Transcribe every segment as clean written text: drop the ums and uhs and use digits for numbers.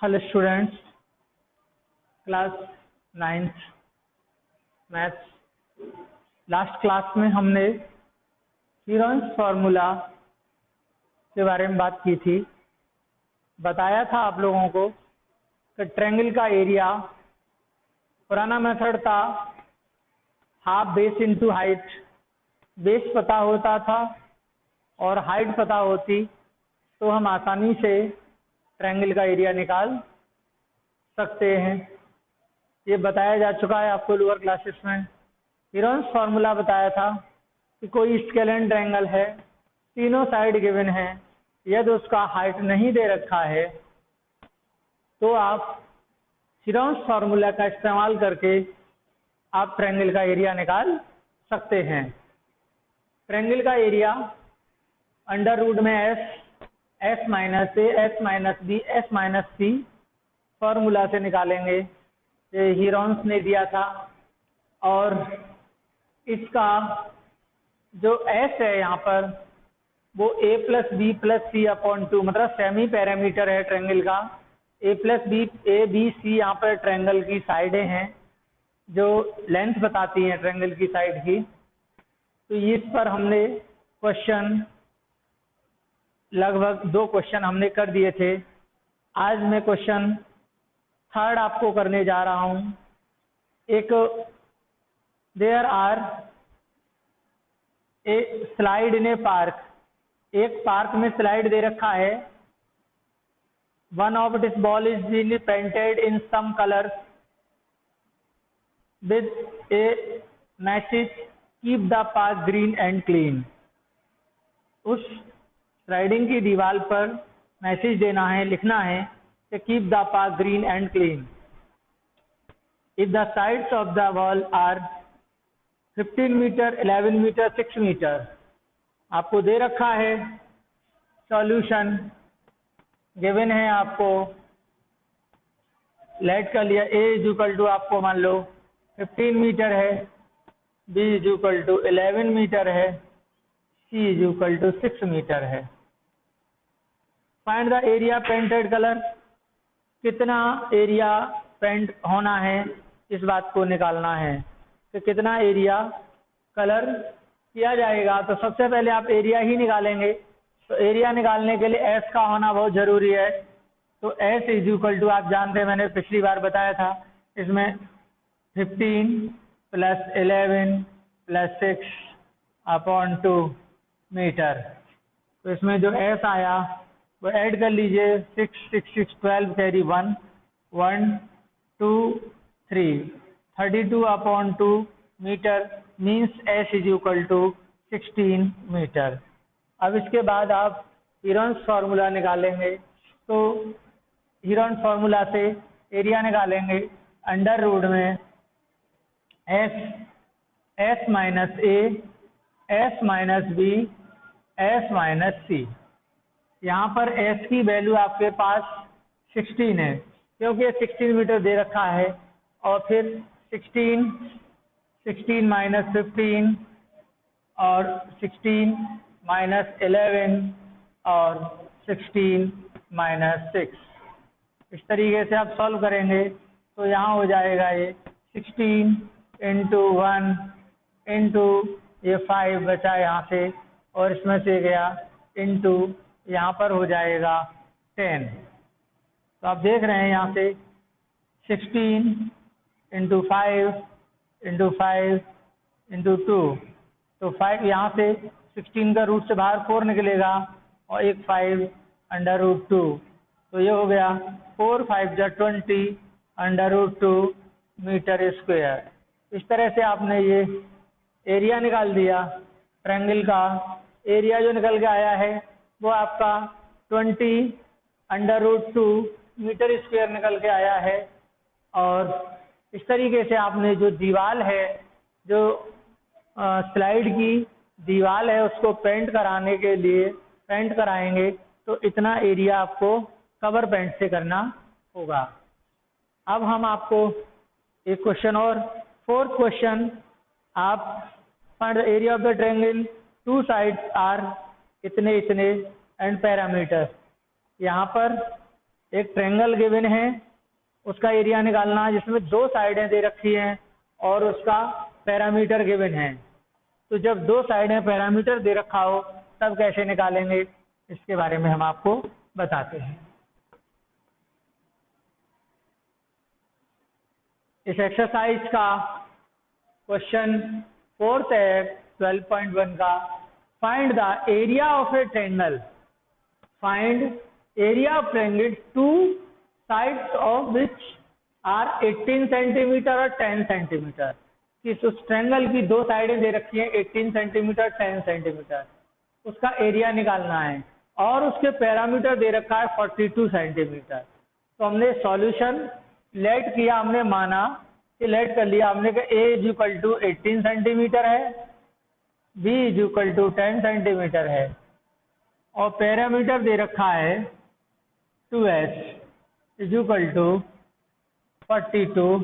Hello students, class 9th maths. Last class में हमने Heron's formula के बारे में बात की थी। बताया था आप लोगों को कि ट्रायंगल का एरिया, पुराना मेथड था half base into height. Base पता होता था और हाइट पता होती तो हम आसानी से ट्रायंगल का एरिया निकाल सकते हैं। ये बताया जा चुका है आपको लोअर क्लासेस में। हीरोन्स फार्मूला बताया था कि कोई स्केलेन ट्रायंगल है, तीनों साइड गिवन है, यदि उसका हाइट नहीं दे रखा है तो आप हीरोन्स फार्मूला का इस्तेमाल करके आप ट्रायंगल का एरिया निकाल सकते हैं। ट्रायंगल का एरिया अंडर रूट में S minus A, S minus B, S minus C formula से निकालेंगे। ये हीरोन्स ने दिया था और इसका जो एस है यहाँ पर वो A plus B plus C upon 2, मतलब सेमी पैरामीटर है ट्रायंगल का। A plus B, A B C यहाँ पर ट्रायंगल की साइडें हैं जो लेंथ बताती हैं ट्रायंगल की साइड की। तो इस पर हमने क्वेश्चन लगभग 2 क्वेश्चन हमने कर दिए थे। आज मैं क्वेश्चन 3rd आपको करने जा रहा हूं। एक there are a slide in a park, एक पार्क में स्लाइड दे रखा है। One of this ball is been painted in some colours with a message keep the park green and clean. उस स्लाइडिंग की दीवार पर मैसेज देना है, लिखना है कि keep the park green and clean. If the sides of the wall are 15 metre, 11 metre, 6 metre. आपको दे रखा है सॉल्यूशन गिवन है आपको, लेट कर लिया। ए इज इक्वल टू आपको मान लो 15 मीटर है, B is equal to 11 metre है, C is equal to 6 metre है। Find the area painted colour, कितना एरिया पेंट होना है इस बात को निकालना है कि कितना एरिया कलर किया जाएगा। तो सबसे पहले आप एरिया ही निकालेंगे। तो एरिया निकालने के लिए एस का होना बहुत जरूरी है। तो एस इज इक्वल टू, आप जानते हैं मैंने पिछली बार बताया था, इसमें 15 प्लस 11 प्लस 6 अपॉन 2 मीटर। तो इसमें जो एस आया वो ऐड कर लीजिए। 6 6 6 12 carry 1 1 2 3 32 upon 2 metre means S is equal to 16 metre. अब इसके बाद आप हीरोन्स फार्मूला निकालेंगे। तो हीरोन्स फार्मूला से एरिया निकालेंगे अंडर रूट में S minus A, S minus B, S minus C. यहाँ पर एस की वैल्यू आपके पास 16 है क्योंकि 16 मीटर दे रखा है। और फिर 16 माइनस 15 और 16 माइनस 11 और 16 माइनस 6। इस तरीके से आप सॉल्व करेंगे तो यहाँ हो जाएगा ये 16 इंटू 1 इंटू ये 5 बचा यहाँ से और इसमें से गया इंटू यहाँ पर हो जाएगा 10। तो आप देख रहे हैं यहाँ से 16 इंटू 5 इंटू 5 इंटू 2। तो 5 यहाँ से 16 का रूट से बाहर 4 निकलेगा और एक 5 अंडर रूट 2। तो ये हो गया 4 5 जा 20 अंडर रूट 2 मीटर स्क्वायर। इस तरह से आपने ये एरिया निकाल दिया। ट्रायंगल का एरिया जो निकल के आया है वो आपका 20 अंडर रूट 2 मीटर स्क्वायर निकल के आया है। और इस तरीके से आपने जो दीवार है, जो स्लाइड की दीवार है, उसको पेंट कराने के लिए पेंट कराएंगे तो इतना एरिया आपको कवर पेंट से करना होगा। अब हम आपको एक क्वेश्चन और 4th क्वेश्चन, आप find the area of the triangle, 2 sides are इतने इतने एंड पैरामीटर। यहाँ पर एक ट्रायंगल गिवन है, उसका एरिया निकालना है जिसमें दो साइडें दे रखी हैं और उसका पैरामीटर गिवन है। तो जब दो साइडें पैरामीटर दे रखा हो तब कैसे निकालेंगे, इसके बारे में हम आपको बताते हैं। इस एक्सरसाइज का क्वेश्चन 4th है 12.1 का, find the area of a triangle, find area of triangle two sides of which are 18 centimetre और 10 सेंटीमीटर। किस उस ट्रायंगल की दो साइडें दे रखी हैं 18 सेंटीमीटर 10 सेंटीमीटर, उसका एरिया निकालना है और उसके पैरामीटर दे रखा है 42 सेंटीमीटर। तो हमने सॉल्यूशन लेट किया, हमने माना कि लेट कर लिया हमने कि a is equal to 18 centimetre है, b is equal to 10 centimetre है और पैरामीटर दे रखा है 2s is equal to 42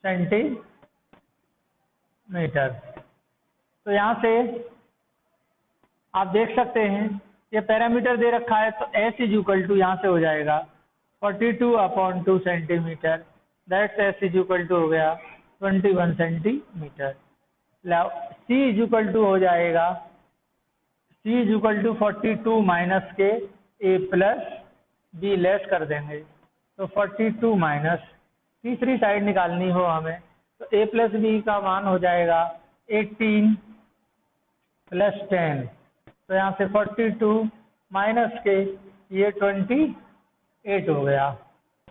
centimetre. तो यहाँ से आप देख सकते हैं ये पैरामीटर दे रखा है, तो s इज इक्वल टू यहाँ से हो जाएगा 42/2 centimetre, that's s is equal to हो गया 21 centimetre. c is equal to हो जाएगा, c is equal to 42 minus के a प्लस b लेस कर देंगे, तो 42 माइनस तीसरी साइड निकालनी हो हमें, तो a प्लस b का मान हो जाएगा 18 प्लस 10, तो यहाँ से 42 माइनस के ये 28 हो गया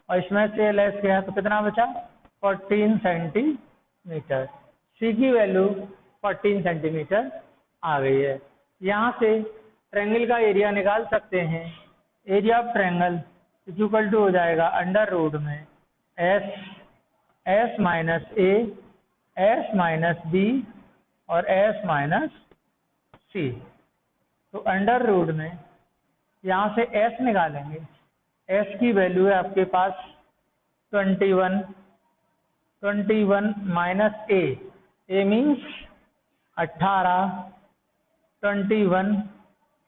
और इसमें से लेस गया तो कितना बचा 14 सेंटीमीटर। c की वैल्यू 14 सेंटीमीटर आ गई है। यहाँ से ट्रायंगल का एरिया निकाल सकते हैं। Area of triangle equal to हो जाएगा अंडर रूट में s minus a, s minus b और s माइनस c। तो अंडर रूट में यहाँ से s निकालेंगे, s की वैल्यू है आपके पास 21 minus a means 18, 21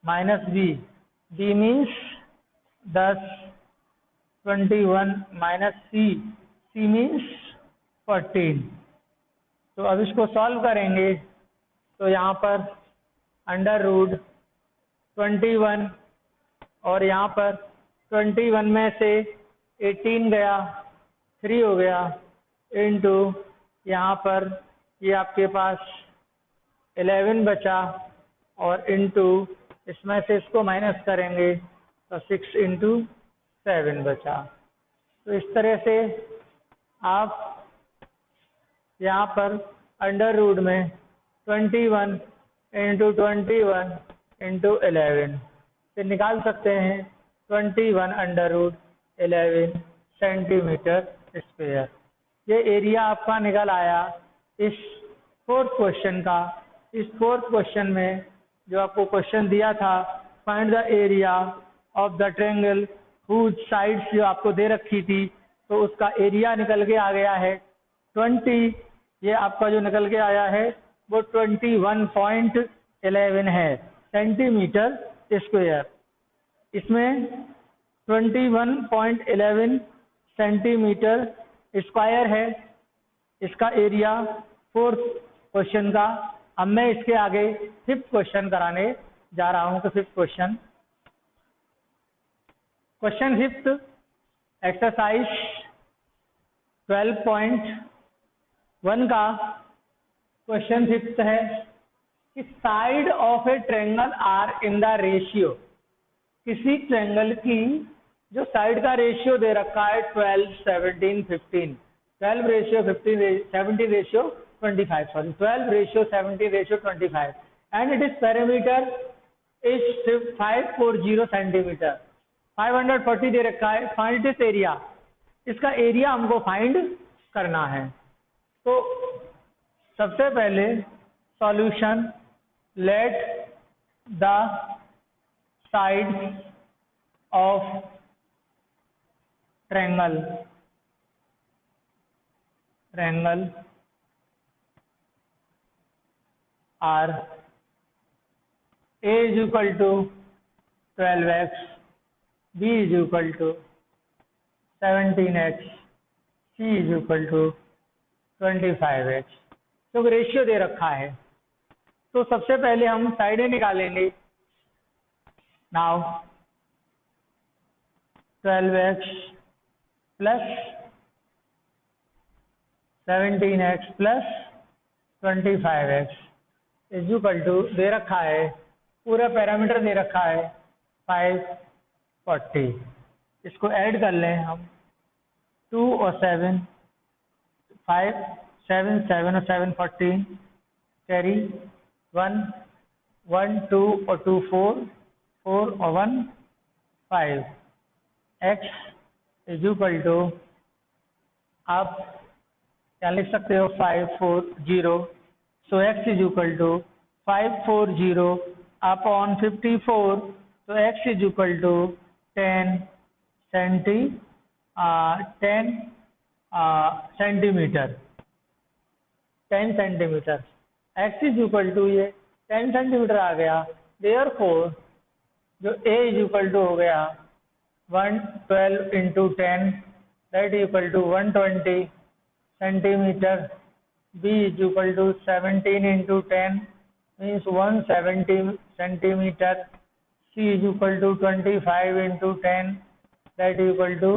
minus b means 10, 21 minus c means 14। तो अब इसको सॉल्व करेंगे तो यहाँ पर अंडर रूट 21 और यहाँ पर 21 में से 18 गया 3 हो गया इनटू यहाँ पर ये आपके पास 11 बचा और इनटू इसमें से इसको माइनस करेंगे तो 6 इंटू 7 बचा। तो इस तरह से आप यहाँ पर अंडर रूट में 21 इंटू 21 इंटू 11 से निकाल सकते हैं 21 अंडर रूट 11 सेंटीमीटर स्क्वायर। ये एरिया आपका निकल आया इस 4th क्वेश्चन का। इस 4th क्वेश्चन में जो आपको क्वेश्चन दिया था, find the area of the triangle whose sides जो आपको दे रखी थी, तो उसका एरिया निकल के आ गया है 20। ये आपका जो निकल के आया है वो 21.11 है सेंटीमीटर स्क्वायर। इसमें 21.11 सेंटीमीटर स्क्वायर है इसका एरिया 4th क्वेश्चन का। अब मैं इसके आगे 5th क्वेश्चन कराने जा रहा हूं। तो 5th क्वेश्चन 5th एक्सरसाइज 12.1 का क्वेश्चन 5th है कि side of a triangle are in the ratio. किसी ट्रायंगल की जो साइड का रेशियो दे रखा है 12, 17, 15, 12 ratio 15, 17 ratio 25, sorry 12 ratio 17 ratio 25 and it is perimeter is 540 centimetre, 540 दे रखा है। फाइंड दिस एरिया, इसका एरिया हमको फाइंड करना है। तो सबसे पहले solution, let the sides of triangle are a is equal to 12x, b is equal to 17x, c is equal to 25x। तो रेशियो दे रखा है, तो सबसे पहले हम साइडें निकालेंगे। Now 12x plus 17x plus 25x is equal to दे रखा है, पूरा पैरामीटर दे रखा है 540। इसको ऐड कर लें हम, 2 और 7, 5, 7, 7 और 7 14, कैरी 1, 1, 2 और 2 4, 4 और 1 5। x इज इक्वल टू, आप क्या लिख सकते हो, 540। So x is equal to 540 upon 54, तो x is equal to 10 centimetre, 10 centimetre. x is equal to ये 10 सेंटीमीटर आ गया। देयरफॉर जो a इज इक्वल टू हो गया 112 into 10 that equal to 120 centimetre. b is equal to 17 into 10 means 170 centimeter. c is equal to 25 into 10 that is equal to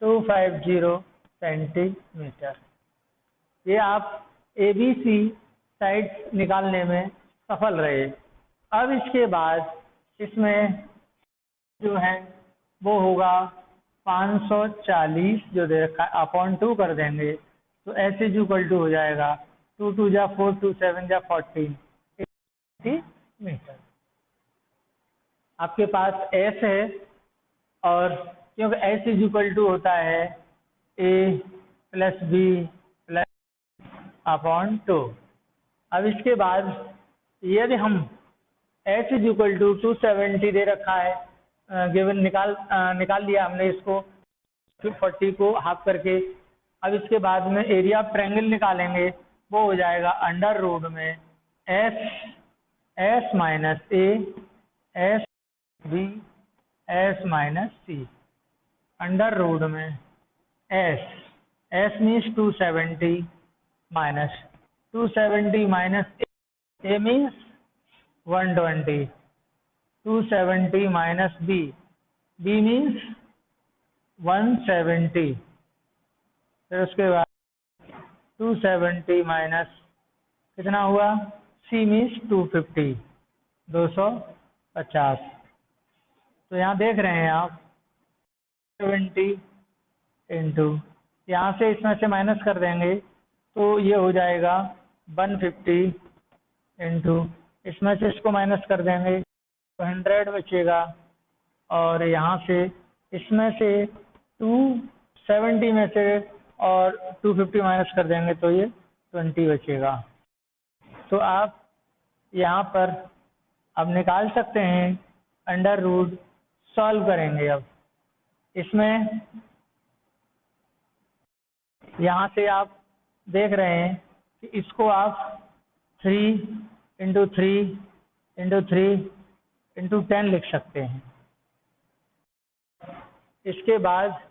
250 centimetre. ये आप ABC sides निकालने में सफल रहे। अब इसके बाद इसमें जो है वो होगा 540 जो दे रखा है अपॉन 2 कर देंगे, तो s इज इक्वल टू हो जाएगा 2 2 जा 4, 2 7 जा 14 सेंटीमीटर। आपके पास s है, और क्योंकि s इज इक्वल टू होता है a plus b plus upon 2। अब इसके बाद यदि हम s इज इक्वल टू 270 दे रखा है गिवन, निकाल लिया हमने इसको 240 को हाफ करके। अब इसके बाद में एरिया ऑफ ट्रायंगल निकालेंगे, वो हो जाएगा अंडर रूट में s minus a s b s minus c, under root में s means 270 minus 270 minus a means 120, 270 minus b means 170। फिर उसके बाद 270 माइनस कितना हुआ, c मीन्स 250, 250। तो यहाँ देख रहे हैं आप 70 इंटू, यहाँ से इसमें से माइनस कर देंगे तो ये हो जाएगा 150 इंटू, इसमें से इसको माइनस कर देंगे तो 100 बचेगा, और यहाँ से इसमें से 270 में से और 250 माइनस कर देंगे तो ये 20 बचेगा। तो आप यहाँ पर अब निकाल सकते हैं अंडर रूट, सॉल्व करेंगे। अब इसमें यहाँ से आप देख रहे हैं कि इसको आप 3 इंटू 3 इंटू 3 इंटू 10 लिख सकते हैं। इसके बाद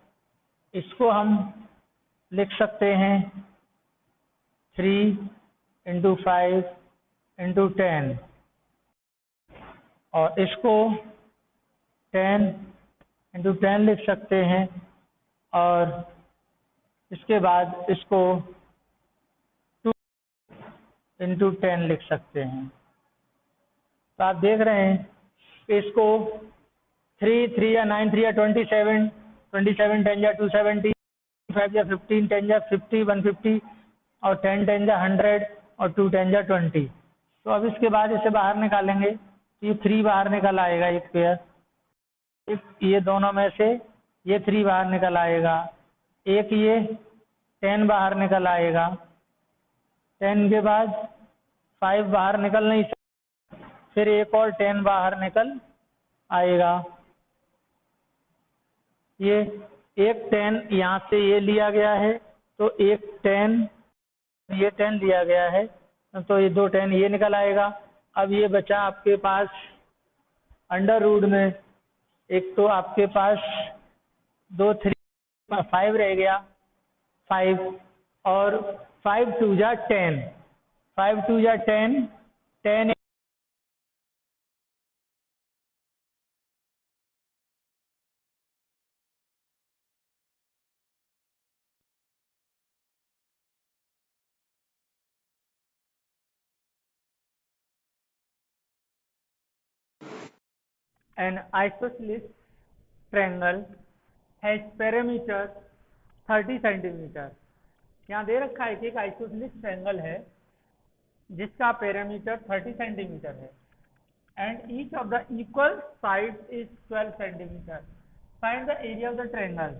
इसको हम लिख सकते हैं 3 इंटू 5 इंटू 10, और इसको 10 इंटू 10 लिख सकते हैं, और इसके बाद इसको 2 इंटू 10 लिख सकते हैं। तो आप देख रहे हैं कि इसको 3 3 या 9 3 या 27 27 10 या 270, 5 या 15 10 या 50 150, और 10 10 या 100, और 2 10 या 20। तो अब इसके बाद इसे बाहर निकालेंगे, ये 3 बाहर निकल आएगा एक पेयर, ये दोनों में से ये 3 बाहर निकल आएगा, एक ये 10 बाहर निकल आएगा, 10 के बाद 5 बाहर निकल नहीं सकता, फिर एक और 10 बाहर निकल आएगा। ये एक 10 यहाँ से ये लिया गया है, तो एक 10 ये 10 लिया गया है, तो ये 2 10 ये निकल आएगा। अब ये बचा आपके पास अंडर रूट में एक तो आपके पास 2 3 5 रह गया 5 और 5 2 जा 10 5 2 जा 10 10 An isosceles triangle has perimeter 30 centimetre. यहाँ दे रखा है कि एक आइसोसेलेस ट्रायंगल है जिसका पैरामीटर 30 सेंटीमीटर है and each of the equal side is 12 centimetre. Find the area of the triangle.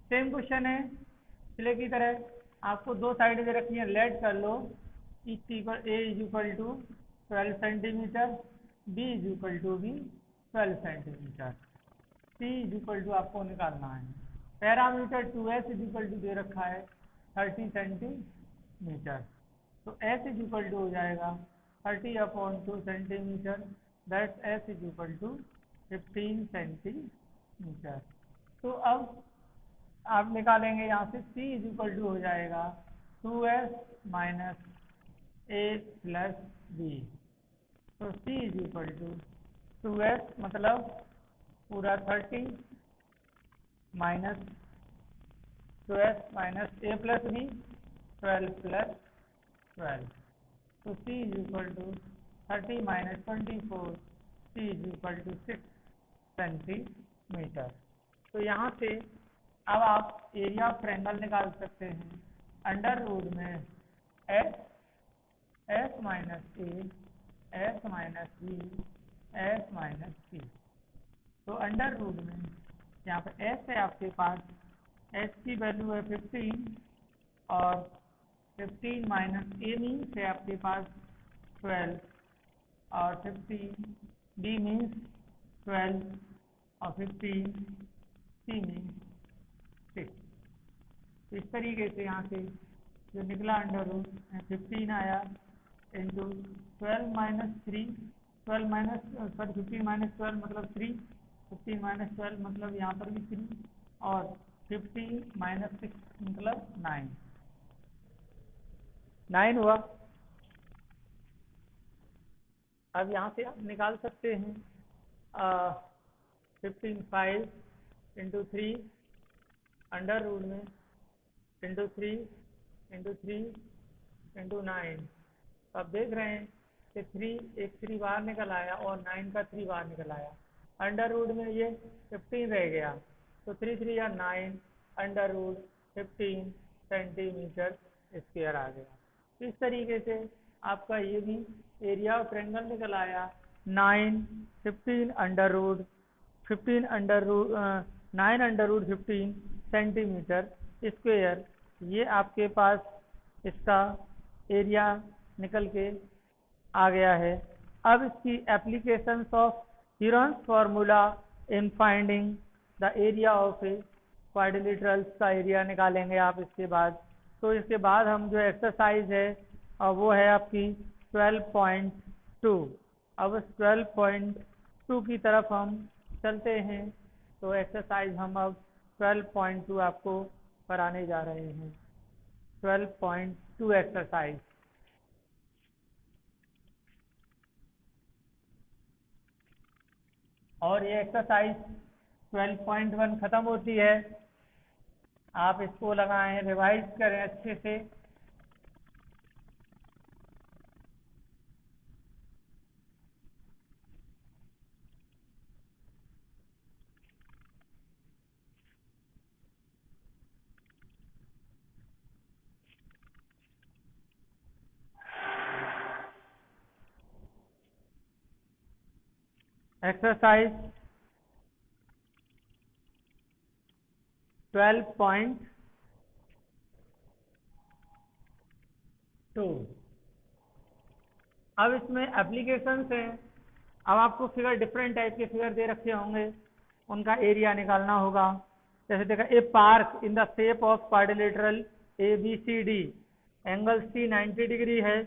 Same question है पिछले की तरह, आपको दो साइड दे रखी है, लेट कर लो A is equal to 12 centimetre, B is equal to भी 12 centimetre, C is equal to आपको निकालना है। Parameter 2s is equal to दे रखा है 30 सेंटीमीटर, तो s इज इक्वल टू हो जाएगा 30/2 centimetre, that s is equal to 15 centimetre. तो अब आप निकालेंगे यहाँ से c इज इक्वल टू हो जाएगा 2s minus a plus b। तो c is equal to 2s मतलब पूरा 30 minus 2s minus a plus b 12 plus 12। तो c is equal to 30 minus 24, c is equal to 6 centimetre. तो यहाँ से अब आप एरिया ऑफ ट्रायंगल निकाल सकते हैं अंडर रूट में s minus a s minus b s minus c। तो अंडर रूट में यहाँ पर s है आपके पास, s की वैल्यू है 15 और 15 माइनस a मीन्स है आपके पास 12 और 15 b मीन्स 12 और 15 c मीन्स 6। तो इस तरीके से यहाँ से जो निकला अंडर रूट 15 आया इंटू 12 माइनस 3, 12 माइनस 15 माइनस 12 मतलब 3, 15 माइनस 12 मतलब यहाँ पर भी 3 और 15 माइनस 6 मतलब 9 हुआ। अब यहाँ से आप निकाल सकते हैं 15 5 इंटू 3 अंडर रूट में इंटू 3 इंटू 3 इंटू 9। अब देख रहे हैं कि 3 एक 3 बाहर निकल आया और 9 का 3 बाहर निकल आया, अंडर रूट में ये 15 रह गया, तो 3 3 या 9 अंडर रूट 15 सेंटीमीटर स्क्वायर आ गया। इस तरीके से आपका ये भी एरिया ऑफ ट्रायंगल निकल आया 15 under root 9 under root 15 centimetre square. ये आपके पास इसका एरिया निकल के आ गया है। अब इसकी applications of Heron's formula in finding the area of a quadrilateral का एरिया निकालेंगे आप इसके बाद। तो इसके बाद हम जो एक्सरसाइज है वो है आपकी 12.2। अब उस 12.2 की तरफ हम चलते हैं। तो एक्सरसाइज हम अब 12.2 आपको कराने जा रहे हैं। 12.2 एक्सरसाइज। और ये एक्सरसाइज 12.1 खत्म होती है। आप इसको लगाएं, रिवाइज करें अच्छे से। एक्सरसाइज 12.2। अब इसमें एप्लीकेशंस हैं। अब आपको फिगर डिफरेंट टाइप के फिगर दे रखे होंगे, उनका एरिया निकालना होगा। जैसे देखा a park in the shape of quadrilateral ABCD, angle C 90 degree है,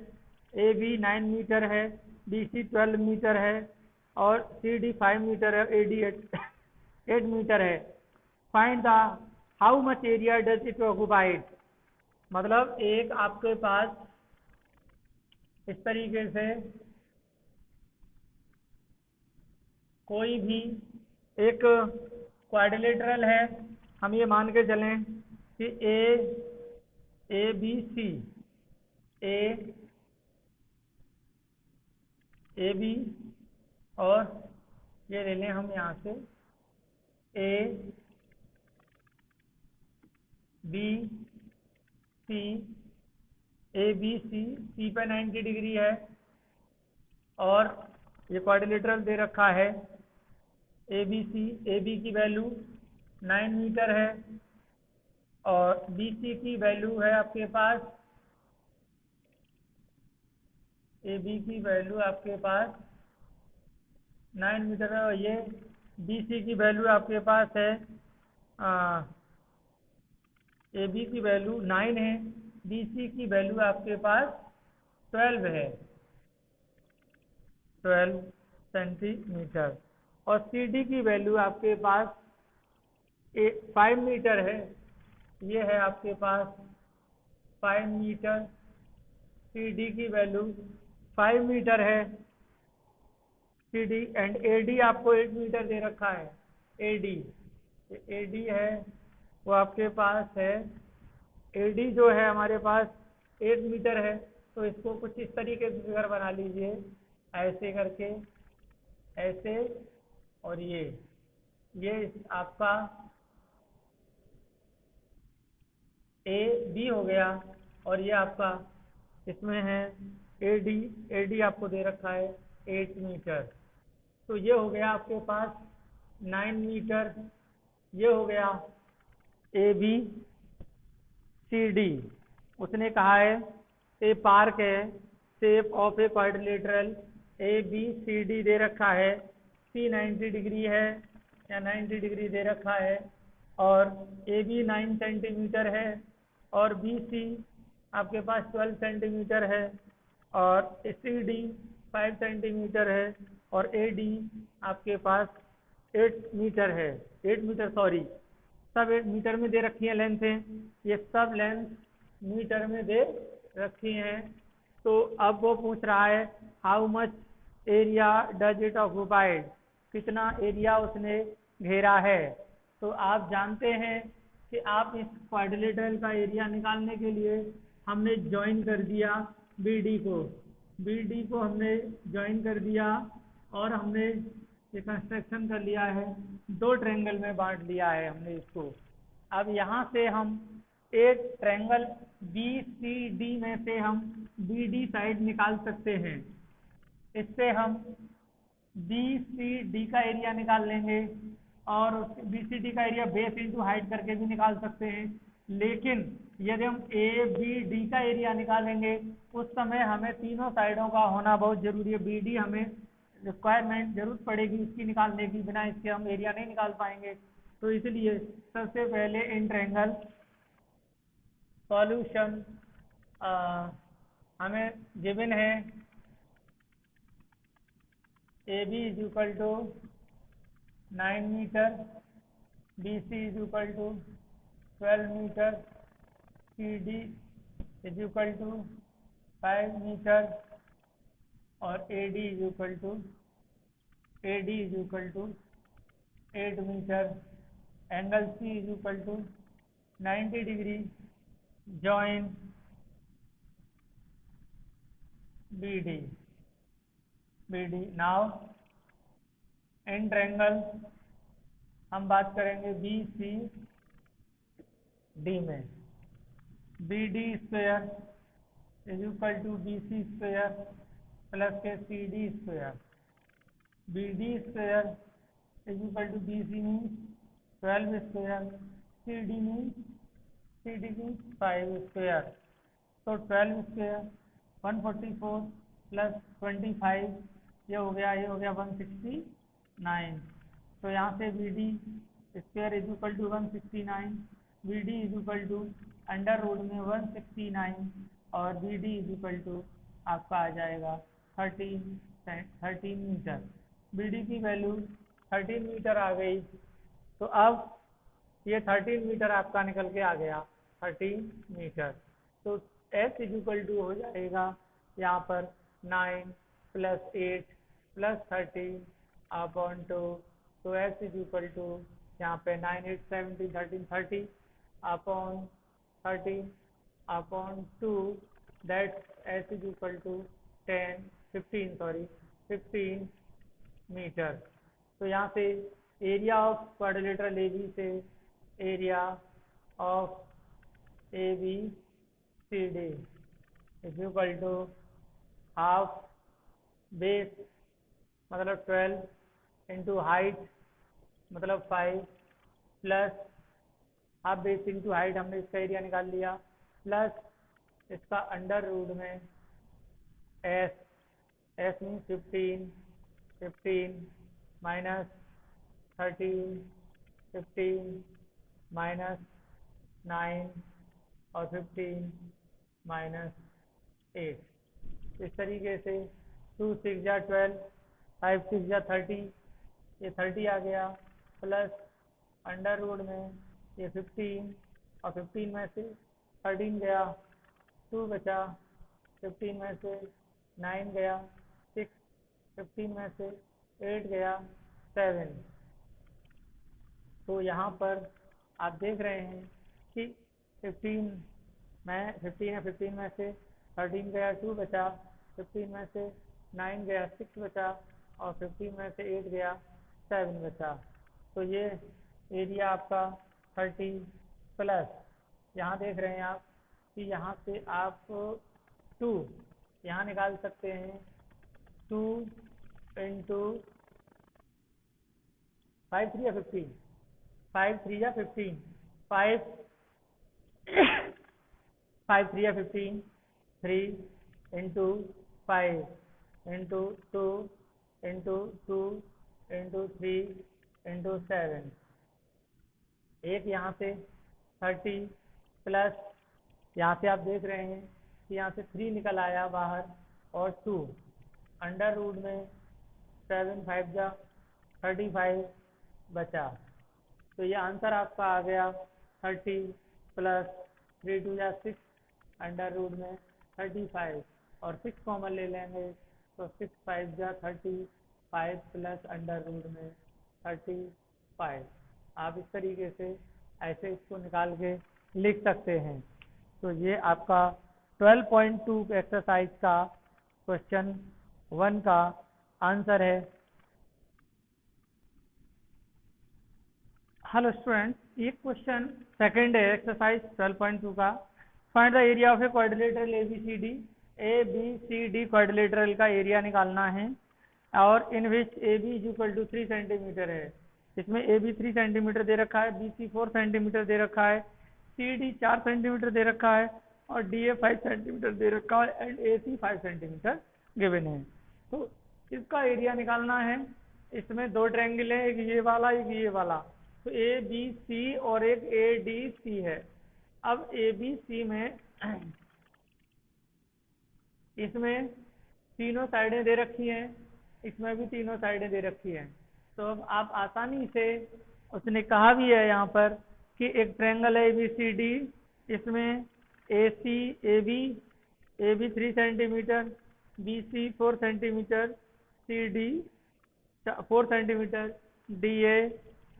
AB 9 मीटर है, BC 12 मीटर है और CD 5 मीटर है, AD 8 मीटर है। Find the how much area does it occupied, मतलब एक आपके पास इस तरीके से कोई भी एक क्वाड्रिलेटरल है, हम ये मान के चलें कि ए बी सी, ए बी, और ये ले लें हम यहाँ से ए बी सी, ए बी सी, सी पे 90 डिग्री है और ये क्वाड्रिलेटरल दे रखा है A B C. A B की वैल्यू 9 मीटर है और बी सी की वैल्यू है आपके पास, ए बी की वैल्यू आपके पास 9 मीटर है और ये बी सी की वैल्यू आपके पास है, ए बी की वैल्यू 9 है, बी सी की वैल्यू आपके पास 12 है, 12 सेंटीमीटर, और सी डी की वैल्यू आपके पास 5 मीटर है, ये है आपके पास 5 मीटर, सी डी की वैल्यू 5 मीटर है, C D, and A D आपको 8 मीटर दे रखा है, ए डी, ए डी है वो आपके पास है, ए डी जो है हमारे पास 8 मीटर है। तो इसको कुछ इस तरीके से फिगर बना लीजिए, ऐसे करके, ऐसे, और ये आपका ए बी हो गया और ये आपका इसमें है ए डी, ए डी आपको दे रखा है 8 मीटर। तो ये हो गया आपके पास 9 मीटर, ये हो गया ए बी सी डी। उसने कहा है ए पार्क है shape of a quadrilateral, A B C D दे रखा है, सी 90 डिग्री है या 90 डिग्री दे रखा है, और ए बी 9 सेंटीमीटर है और बी सी आपके पास 12 सेंटीमीटर है और सी डी 5 सेंटीमीटर है और ए डी आपके पास 8 मीटर है, 8 मीटर सॉरी, सब 8 मीटर में दे रखी है लेंथें, ये सब लेंथ मीटर में दे रखी हैं। तो अब वो पूछ रहा है how much area does it occupied, कितना एरिया उसने घेरा है। तो आप जानते हैं कि आप इस क्वाड्रिलेटरल का एरिया निकालने के लिए हमने ज्वाइन कर दिया बी डी को हमने ज्वाइन कर दिया और हमने ये कंस्ट्रक्शन कर लिया है, दो ट्रायंगल में बांट लिया है हमने इसको। अब यहाँ से हम एक ट्रायंगल बी सी डी में से हम बी डी साइड निकाल सकते हैं, इससे हम बी सी डी का एरिया निकाल लेंगे और बी सी डी का एरिया बेस इंटू हाइट करके भी निकाल सकते हैं। लेकिन यदि हम ए बी डी का एरिया निकालेंगे उस समय हमें तीनों साइडों का होना बहुत जरूरी है, बी डी हमें रिक्वायरमेंट जरूरत पड़ेगी इसकी निकालने की, बिना इसके हम एरिया नहीं निकाल पाएंगे। तो इसलिए सबसे पहले इन ट्रायंगल सॉल्यूशन हमें गिवन है A B is equal to 9 metre, B C is equal to 12 metre, C D is equal to 5 metre और A D is equal to 8 metre. Angle C is equal to 90 degree, join B D. Now in triangle हम बात करेंगे B C D में, B D square is equal to B C square plus के सी D square, B D square is equal to B C means 12 square, C D means 5 square. तो 12 square 144 plus 25, ये हो गया 169। तो यहाँ से B D square is equal to 169, B D is equal to under root में 169 और B D is equal to आपका आ जाएगा 13 मीटर। बी डी की वैल्यू 13 मीटर आ गई तो अब ये 13 मीटर आपका निकल के आ गया, 13 मीटर। तो S इक्वल टू हो जाएगा यहाँ पर 9 + 8 + 13 अपॉन 2। तो S इक्वल टू यहाँ पे 9 8 17 13 30 upon 13 upon 2, that S equal to 15 metre. तो यहाँ से एरिया ऑफ क्वाड्रिलेटरल AB से area of ABCD is equal to half base मतलब 12 इंटू हाइट मतलब 5 plus half base into height, हमने इसका एरिया निकाल लिया, प्लस इसका अंडर रूट में S मीन 15 माइनस 13 15 माइनस 9 और 15 माइनस 8। इस तरीके से 2 6 जा 12, 5 6 जा 30, ये 30 आ गया, प्लस अंडर रूट में ये 15 और 15 में से 13 गया, 2 बचा, 15 में से 9 गया, 6, 15 में से 8 गया, 7। तो यहाँ पर आप देख रहे हैं कि 15 है, 15 में से 13 गया, 2 बचा, 15 में से 9 गया, 6 बचा, और 15 में से 8 गया, 7 बचा। तो ये एरिया आपका 30 प्लस यहाँ देख रहे हैं आप कि यहाँ से आप 2 यहाँ निकाल सकते हैं, 2 इंटू 5 3 या 15, 5 3 या 15, 5 5 3 या 15, 3 into 5 into 2 into 2 into 3 into 7। एक यहाँ से 30 प्लस यहाँ से आप देख रहे हैं कि यहाँ से 3 निकल आया बाहर और 2 अंडर रूट में 7 5 जा 35 बचा। तो ये आंसर आपका आ गया 30 प्लस 3 2 जा 6 अंडर रूट में 35 और 6 कॉमन ले लेंगे तो 6 5 जा 35 प्लस अंडर रूट में 35। आप इस तरीके से ऐसे इसको निकाल के लिख सकते हैं। तो ये आपका 12.2 एक्सरसाइज का क्वेश्चन 1 का आंसर है। हेलो स्टूडेंट, ये क्वेश्चन सेकंड है एक्सरसाइज 12.2 का। Find the area of a quadrilateral ABCD quadrilateral का एरिया निकालना है और in which AB is equal to 3 centimetre है। इसमें AB 3 सेंटीमीटर दे रखा है, BC 4 सेंटीमीटर दे रखा है, CD 4 सेंटीमीटर दे रखा है और DA 5 सेंटीमीटर दे रखा है एंड AC 5 सेंटीमीटर गिवन है। तो इसका एरिया निकालना है। इसमें दो ट्रायंगल है, एक ये वाला एक ये वाला, तो ABC और एक ADC है। अब ABC में इसमें तीनों साइडें दे रखी हैं, इसमें भी तीनों साइडें दे रखी हैं। तो अब आप आसानी से, उसने कहा भी है यहाँ पर कि एक ट्रायंगल है ABCD, इसमें AB 3 centimetre, BC 4 centimetre, CD 4 centimetre, DA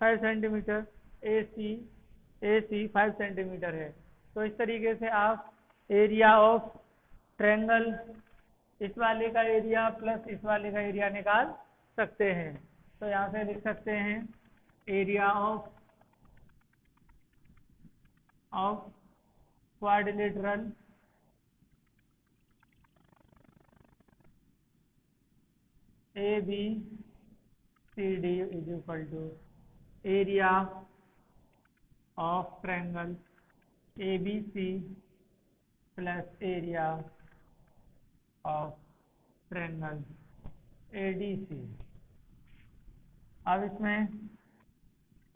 5 centimetre, AC 5 centimetre है। तो इस तरीके से आप एरिया ऑफ ट्रायंगल, इस वाले का एरिया प्लस इस वाले का एरिया निकाल सकते हैं। तो यहाँ से लिख सकते हैं area of quadrilateral ABCD is equal to area of triangle ABC plus area of triangle ADC। अब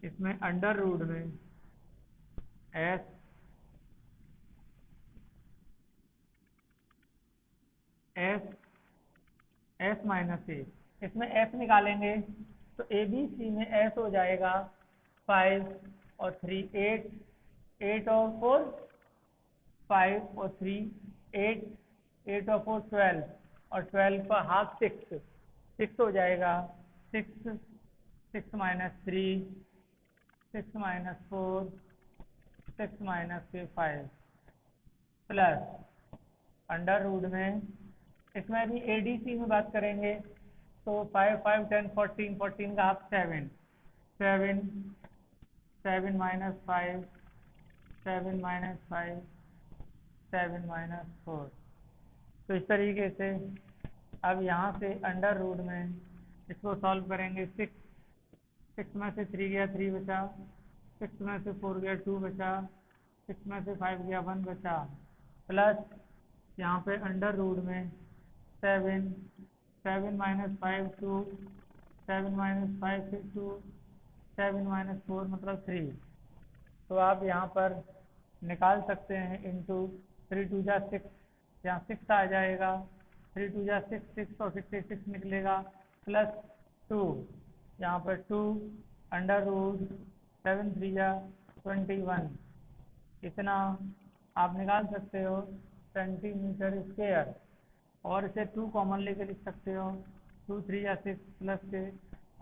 इसमें अंडर रूट में S माइनस ए, इसमें S निकालेंगे तो ABC में S हो जाएगा 5 और 3 8, 8 और 4 5 और 3 8, 8 और 4 12 और 12 का हाफ 6, 6 हो जाएगा। 6 6 minus 3, 6 minus 4, 6 minus 5 plus under root में, इसमें भी एडीसी में बात करेंगे तो 5 5 10 14, 14 का हाफ 7, 7 7 माइनस 5, 7 माइनस 5, 7 माइनस 4। तो इस तरीके से अब यहाँ से अंडर रूट में इसको सॉल्व करेंगे। 6 6 में से 3 गया 3 बचा, 6 में से 4 गया 2 बचा, 6 में से 5 गया 1 बचा, प्लस यहाँ पे अंडर रूट में 7 7 माइनस 5 2, 7 माइनस 5 फिर 2, 7 माइनस 4 मतलब 3। तो आप यहाँ पर निकाल सकते हैं इंटू 3 2 जा 6, यहाँ 6 आ जाएगा, 3 2 जा 6, 6 और 6 6 निकलेगा, प्लस 2 यहाँ पर 2 अंडर रूट 7 3 जा 21, इतना आप निकाल सकते हो सेंटीमीटर स्क्वायर। और इसे 2 कॉमन लेके लिख सकते हो, 2 3 या 6 प्लस से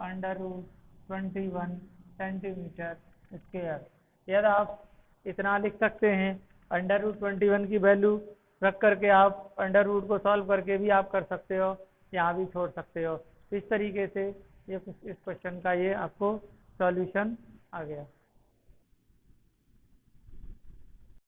अंडर रूट 21 सेंटीमीटर स्क्वायर। यदि आप इतना लिख सकते हैं, अंडर रूट 21 की वैल्यू रख करके आप अंडर रूट को सॉल्व करके भी आप कर सकते हो, यहाँ भी छोड़ सकते हो। इस तरीके से ये इस क्वेश्चन का ये आपको सॉल्यूशन आ गया।